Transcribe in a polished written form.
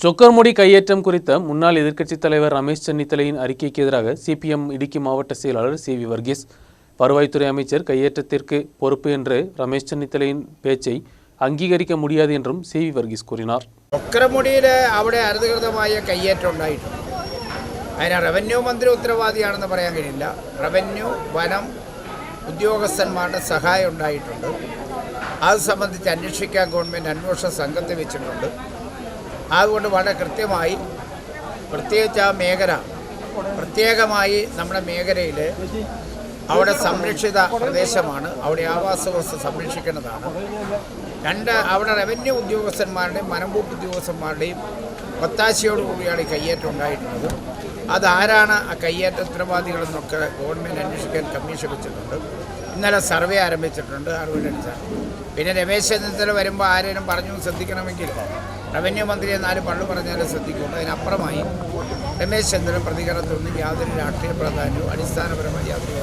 சொக்கர்முடி கையேற்றம் குறித்த முன்னாள் எதிர்க்கட்சித் தலைவர் ரமேஷ் சென்னித்தலையின் அறிக்கைக்கு எதிராக சிபிஎம் இடுக்கி மாவட்ட செயலாளர் சி.வி. வர்கீஸ், வருவாய்த்துறை அமைச்சர் கையேற்றத்திற்கு பொறுப்பு என்று ரமேஷ் சென்னித்தலையின் പേച്ചை അംഗീകരിക്കാൻ முடியாது என்றுം சி.வி. വர்ഗീസ് കൂറിனார். ചൊക്രമുടിയിൽ അവിടെ അനധികൃതമായ കയ്യേറ്റം ഉണ്ടായിട്ടുണ്ട്. അതിന് റവന്യൂ മന്ത്രി ഉത്തരവാദിയാണെന്ന് പറയാൻ കഴിയില്ല. റവന്യൂ വനം ഉദ്യോഗസ്ഥന്മാരുടെ സഹായം ഉണ്ടായിട്ടുണ്ട്. അത് സംബന്ധിച്ച് അന്വേഷിക്കാൻ ഗവൺമെൻറ് അന്വേഷണ സംഘത്തെ വെച്ചിട്ടുണ്ട്. അതുകൊണ്ട് വളരെ കൃത്യമായി പ്രത്യേകിച്ച് ആ മേഖല പ്രത്യേകമായി നമ്മുടെ മേഖലയിൽ അവിടെ സംരക്ഷിത പ്രദേശമാണ്. അവിടെ ആവാസ വ്യവസ്ഥ സംരക്ഷിക്കേണ്ടതാണ്. അവിടെ റവന്യൂ ഉദ്യോഗസ്ഥന്മാരുടെയും വനംവകുപ്പ് ഉദ്യോഗസ്ഥന്മാരുടെയും ഒത്താശയോടുകൂടിയാണ് ഈ കയ്യേറ്റം ഉണ്ടായിട്ടുള്ളത്. അതാരാണ് ആ കയ്യേറ്റ ഉത്തരവാദികളെന്നൊക്കെ ഗവൺമെൻറ് അന്വേഷിക്കാൻ കമ്മീഷൻ വെച്ചിട്ടുണ്ട്. ഇന്നലെ സർവേ ആരംഭിച്ചിട്ടുണ്ട്. അറിവിനനുസരിച്ച് പിന്നെ രമേശ് ചെന്നിത്തല വരുമ്പോൾ ആരെയും പറഞ്ഞു ശ്രദ്ധിക്കണമെങ്കിൽ റവന്യൂ മന്ത്രിയെ 4 പള്ളു പറഞ്ഞാലും ശ്രദ്ധിക്കുള്ളൂ. അതിനപ്പുറമായി രമേശ് ചെന്നിത്തല പ്രതികരണത്തിലൊന്നും യാതൊരു രാഷ്ട്രീയ പ്രാധാന്യവും അടിസ്ഥാനപരമായി യാതൊരു